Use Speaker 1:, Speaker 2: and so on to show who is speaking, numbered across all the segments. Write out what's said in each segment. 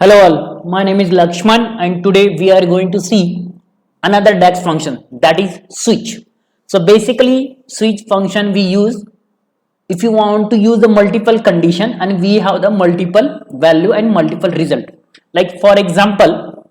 Speaker 1: Hello all, my name is Lakshman and today we are going to see another DAX function, that is switch. So basically switch function we use if you want to use the multiple condition and we have the multiple value and multiple result. Like for example,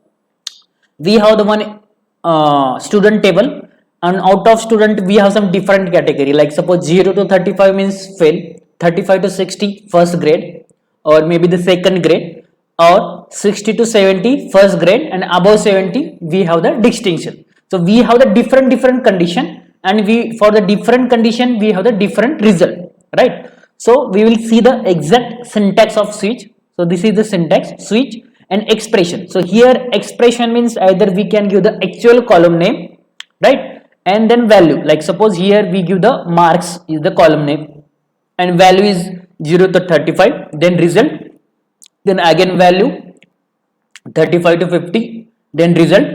Speaker 1: we have the one student table, and out of student we have some different category, like suppose 0 to 35 means fail, 35 to 60 first grade or maybe the second grade, or 60 to 70 first grade, and above 70 we have the distinction. So we have the different condition, and we for the different condition we have the different result, right? So we will see the exact syntax of switch. So this is the syntax switch and expression. So here expression means either we can give the actual column name, right, and then value. Like suppose here we give the marks is the column name and value is 0 to 35, then result, then again value 35 to 50, then result,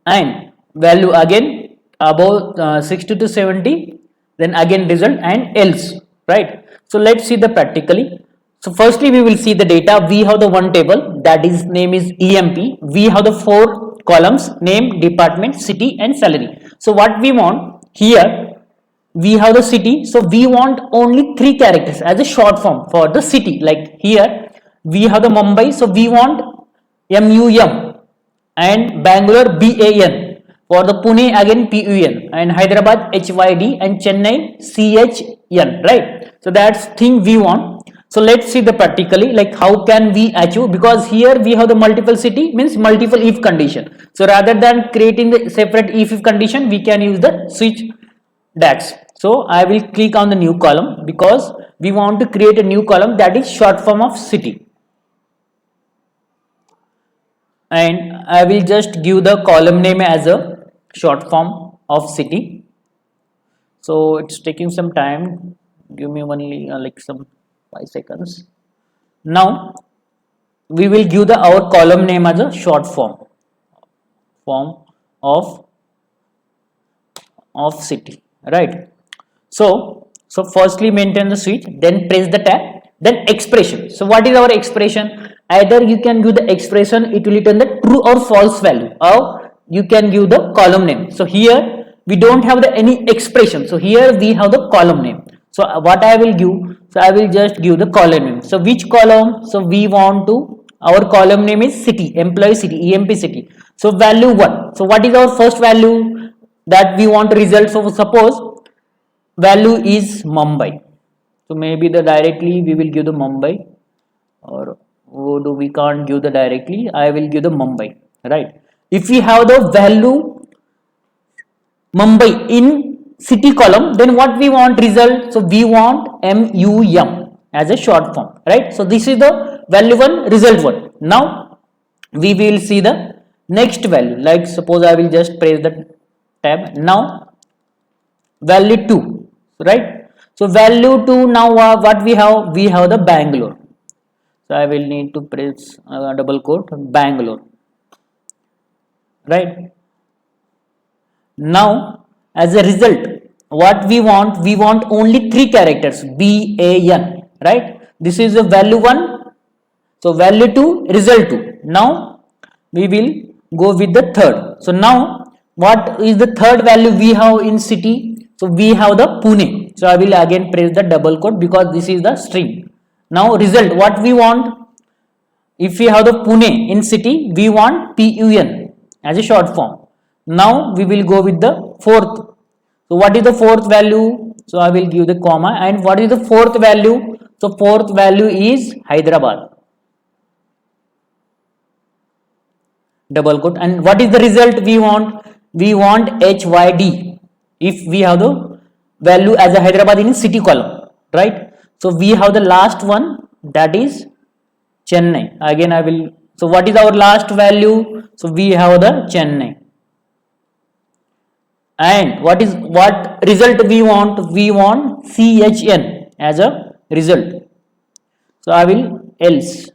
Speaker 1: and value again above 60 to 70, then again result, and else, right? So let's see the practically. So firstly we will see the data. We have the one table, that is name is EMP. We have the four columns, name, department, city, and salary. So what we want here, we have the city, so we want only three characters as a short form for the city. Like here we have the Mumbai, so we want MUM, and Bangalore BAN, for the Pune again PUN, and Hyderabad HYD, and Chennai CHN, right? So that's thing we want. So let's see the practically, like how can we achieve, because here we have the multiple city means multiple if condition. So rather than creating the separate if condition, we can use the switch DAX. So I will click on the new column because we want to create a new column that is short form of city, and I will just give the column name as a short form of city. So it's taking some time, give me only like some 5 seconds. Now we will give the our column name as a short form of city, right? So firstly maintain the switch, then press the tab, then expression. So what is our expression? Either you can give the expression, it will return the true or false value, or you can give the column name. So here we don't have the any expression, so here we have the column name. So what I will give, so I will just give the column name. So which column? So we want to, our column name is city, employee city, EMP city. So value 1. So what is our first value that we want result? So suppose value is Mumbai, so maybe the directly we will give the Mumbai, or do we can't give the directly, I will give the Mumbai, right? If we have the value Mumbai in city column, then what we want result? So we want MUM as a short form, right? So this is the value 1, result 1. Now we will see the next value, like suppose I will just press the tab. Now value 2, right? So value 2, now what we have? We have the Bangalore. So I will need to press double quote Bangalore, right? Now as a result, what we want? We want only three characters, BAN, right? This is the value 1, so value 2, result 2. Now we will go with the third. So now what is the third value we have in city? So we have the Pune. So I will again press the double quote because this is the string. Now result, what we want? If we have the Pune in city, we want PUN as a short form. Now we will go with the fourth. So what is the fourth value? So I will give the comma. And what is the fourth value? So fourth value is Hyderabad, double quote. And what is the result we want? We want HYD if we have the value as a Hyderabad in city column, right? So we have the last one, that is Chennai. Again I will, so what is our last value? So we have the Chennai. And what result we want? We want CHN as a result. So I will else.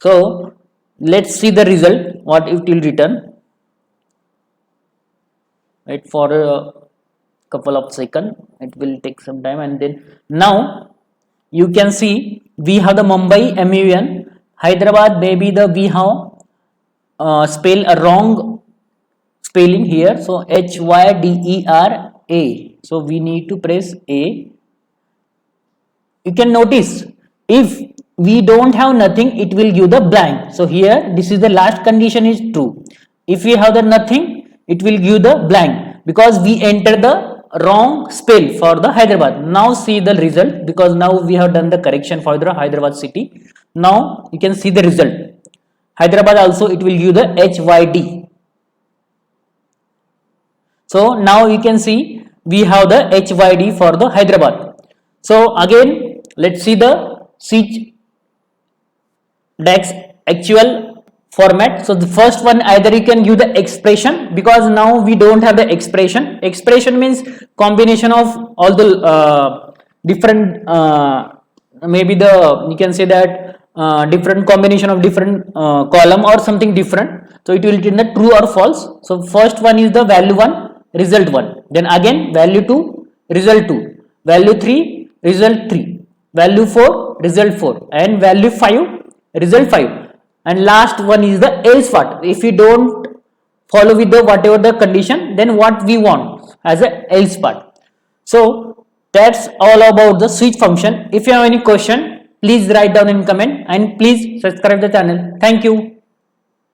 Speaker 1: So let's see the result, what it will return. Right, for couple of seconds, it will take some time. And then now you can see we have the Mumbai MUN, Hyderabad, maybe the we have spell a wrong spelling here, so HYDERA, so we need to press A. You can notice if we don't have nothing, it will give the blank. So here this is the last condition is true. If we have the nothing, it will give the blank because we enter the wrong spell for the Hyderabad. Now see the result, because now we have done the correction for the Hyderabad city. Now you can see the result. Hyderabad also it will give the HYD. So now you can see we have the HYD for the Hyderabad. So again let's see the switch DAX actual format. So the first one, either you can give the expression, because now we don't have the expression. Expression means combination of all the different maybe the you can say that different combination of different column or something different. So it will return the true or false. So first one is the value 1, result 1, then again value 2, result 2, value 3, result 3, value 4, result 4, and value 5, result 5, and last one is the else part. If we don't follow with the whatever the condition, then what we want as a else part. So that's all about the switch function. If you have any question, please write down in comment, and please subscribe the channel. Thank you.